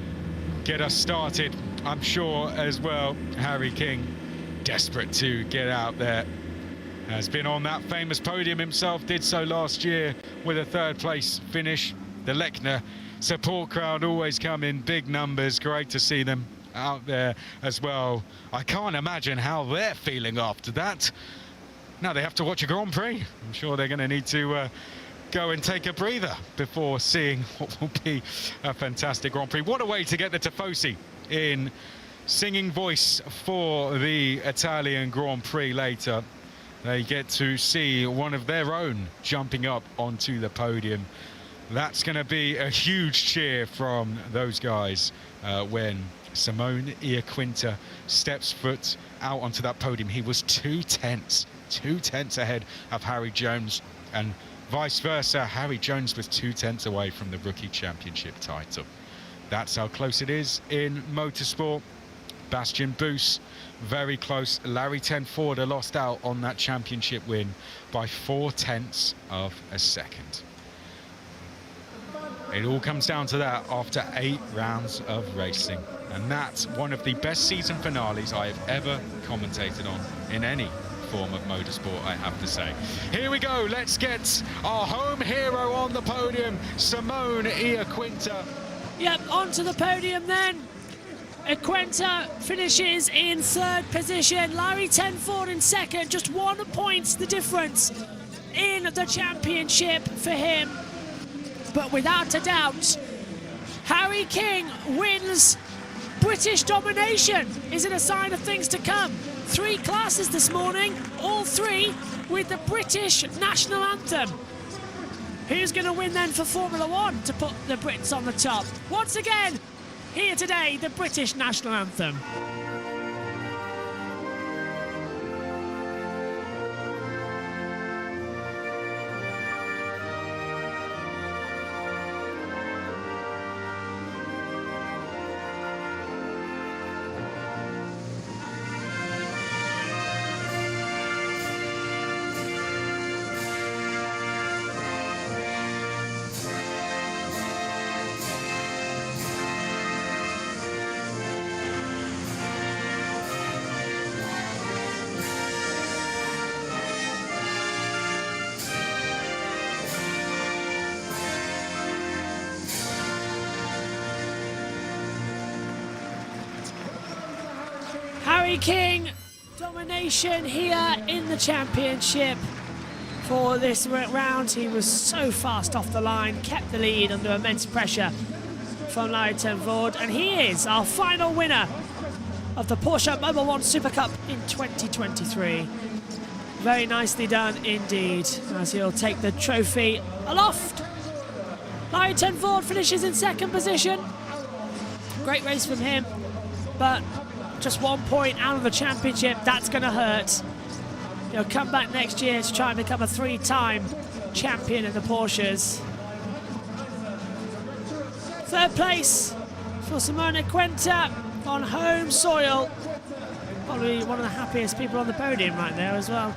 get us started, I'm sure, as well. Harry King, desperate to get out there, has been on that famous podium himself, did so last year with a 3rd place finish. The Lechner support crowd always come in big numbers. Great to see them out there as well. I can't imagine how they're feeling after that. Now they have to watch a Grand Prix. I'm sure they're going to need to go and take a breather before seeing what will be a fantastic Grand Prix. What a way to get the Tifosi in singing voice for the Italian Grand Prix later. They get to see one of their own jumping up onto the podium. That's going to be a huge cheer from those guys when Simone Iaquinta steps foot out onto that podium. He was 2 tenths ahead of Harry Jones, and vice versa. Harry Jones was 2 tenths away from the Rookie Championship title. That's how close it is in motorsport. Bastian Boos, very close. Larry Tenforder lost out on that championship win by 4 tenths of a second. It all comes down to that after 8 rounds of racing. And that's one of the best season finales I have ever commentated on in any form of motorsport, I have to say. Here we go, let's get our home hero on the podium, Simone Iaquinta. Yep, onto the podium then. Iaquinta finishes in 3rd position. Larry Tenford in 2nd, just 1 point the difference in the championship for him. But without a doubt, Harry King wins British domination. Is it a sign of things to come? 3 classes this morning, all 3 with the British national anthem. Who's going to win then for Formula One to put the Brits on the top? Once again, here today, the British national anthem. Harry King, domination here in the championship for this round. He was so fast off the line, kept the lead under immense pressure from Larry Tenford, and he is our final winner of the Porsche Mobil 1 Supercup in 2023. Very nicely done indeed, as he'll take the trophy aloft. Larry Tenford finishes in 2nd position. Great race from him, but just 1 point out of the championship. That's going to hurt. He'll come back next year to try and become a 3-time champion in the Porsches. 3rd place for Simone Iaquinta on home soil. Probably one of the happiest people on the podium right there as well.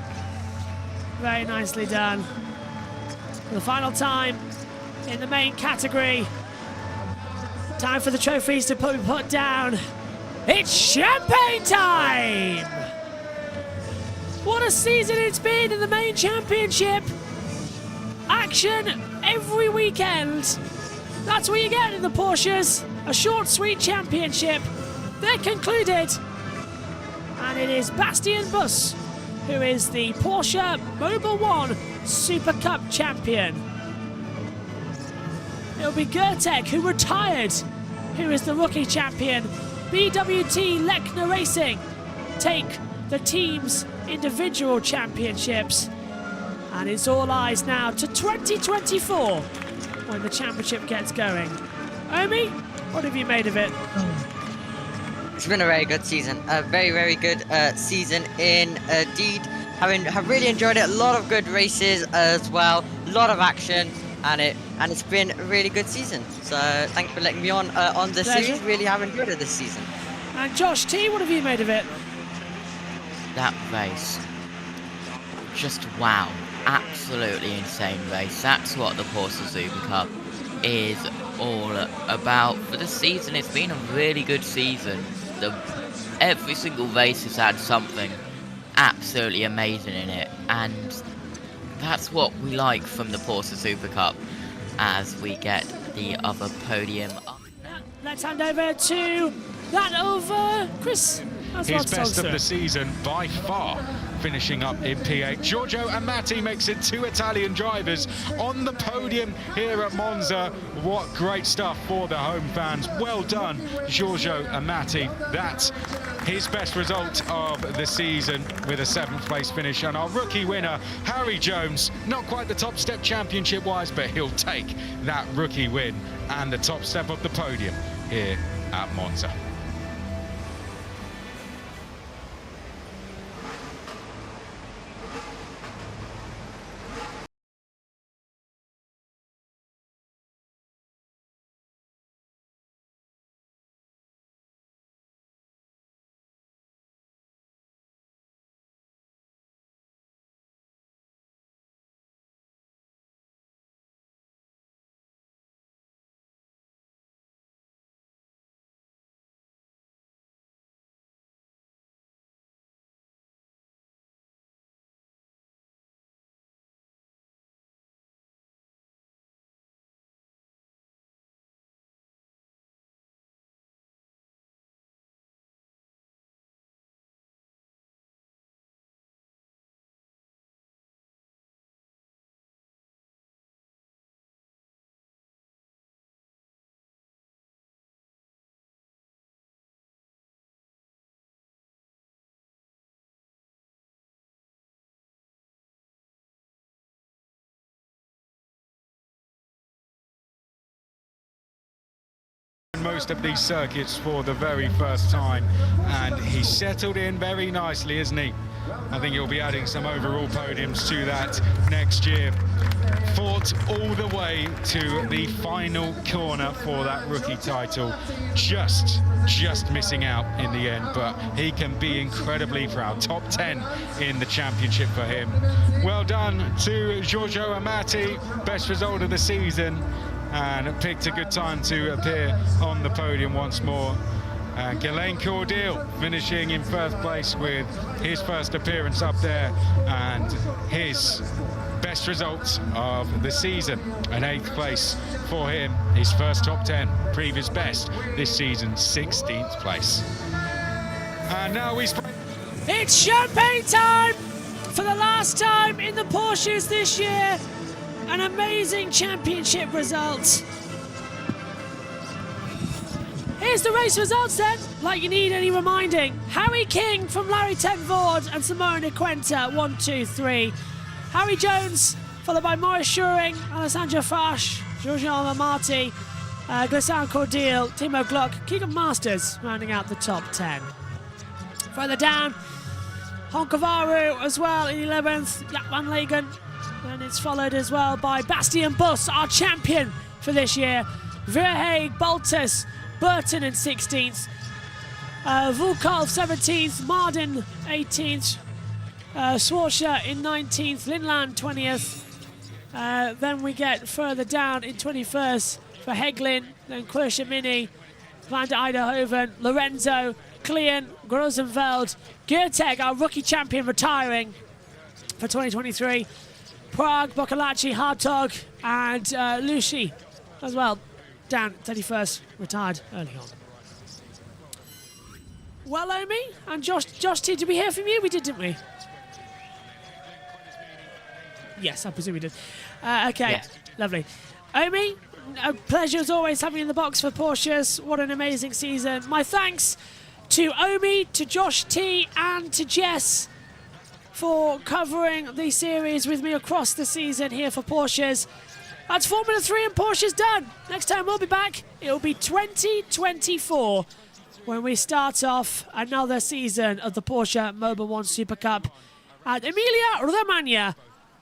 Very nicely done. For the final time in the main category. Time for the trophies to be put down. It's champagne time! What a season it's been in the main championship. Action every weekend. That's what you get in the Porsches. A short, sweet championship. They're concluded. And it is Bastien Buss who is the Porsche Mobil 1 Super Cup champion. It'll be Gertek, who retired, who is the rookie champion. BWT Lechner Racing take the team's individual championships. And it's all eyes now to 2024 when the championship gets going. Omi, what have you made of it? It's been a very good season. A very, very good season indeed. Have really enjoyed it. A lot of good races as well. A lot of action. And it's been a really good season. So thank you for letting me on the series. Really have enjoyed it this season. And Josh T, what have you made of it? That race, just wow, absolutely insane race. That's what the Porsche Super Cup is all about for the season. It's been a really good season. Every single race has had something absolutely amazing in it, and that's what we like from the Porsche Super Cup as we get the other podium up. Let's hand over to Chris. His best of the season by far, finishing up in P8. Giorgio Amati makes it 2 Italian drivers on the podium here at Monza. What great stuff for the home fans. Well done, Giorgio Amati. That's his best result of the season with a 7th place finish. And our rookie winner, Harry Jones, not quite the top step championship-wise, but he'll take that rookie win and the top step of the podium here at Monza. most of these circuits for the very first time, and he's settled in very nicely, isn't he? I think he'll be adding some overall podiums to that next year. Fought all the way to the final corner for that rookie title, just missing out in the end, but he can be incredibly proud. Top 10 in the championship for him. Well done to Giorgio Amati, best result of the season, and picked a good time to appear on the podium once more. And Ghislain Cordial finishing in first place with his first appearance up there, and his best results of the season, an 8th place for him, his first top 10, previous best this season, 16th place. And now It's champagne time for the last time in the Porsches this year. An amazing championship result. Here's the race results then, like you need any reminding. Harry King from Larry Tenford and Simone Quenta, 1, 2, 3. Harry Jones, followed by Maurice Schuring, Alessandro Fash, Giorgio Amati, Ghislain Cordial, Timo Glock, Keegan Masters rounding out the top 10. Further down, Honkavaru as well in 11th, Jaap van Legen, and it's followed as well by Bastian Bus, our champion for this year. Verheeg, Baltus, Burton in 16th, Vulkov 17th, Marden 18th, Swarsha in 19th, Linland 20th. Then we get further down in 21st for Heglin, then Quershamini, Van der Eidhoven, Lorenzo, Klein, Grosenveld, Gerteg, our rookie champion, retiring for 2023. Prague, Boccolacci, Hartog, and Lucy as well. Down 31st, retired early on. Well, Omi and Josh T, did we hear from you? We did, didn't we? Yes, I presume we did. Okay, Yes. Lovely. Omi, a pleasure as always having you in the box for Porsches. What an amazing season. My thanks to Omi, to Josh T, and to Jess for covering the series with me across the season here for Porsches. That's Formula 3 and Porsche's done. Next time we'll be back, it'll be 2024 when we start off another season of the Porsche Mobil 1 Super Cup at Emilia-Romagna.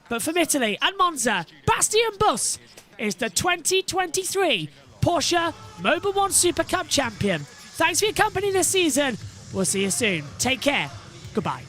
But from Italy and Monza, Bastian Bus is the 2023 Porsche Mobil 1 Super Cup champion. Thanks for your company this season. We'll see you soon. Take care. Goodbye.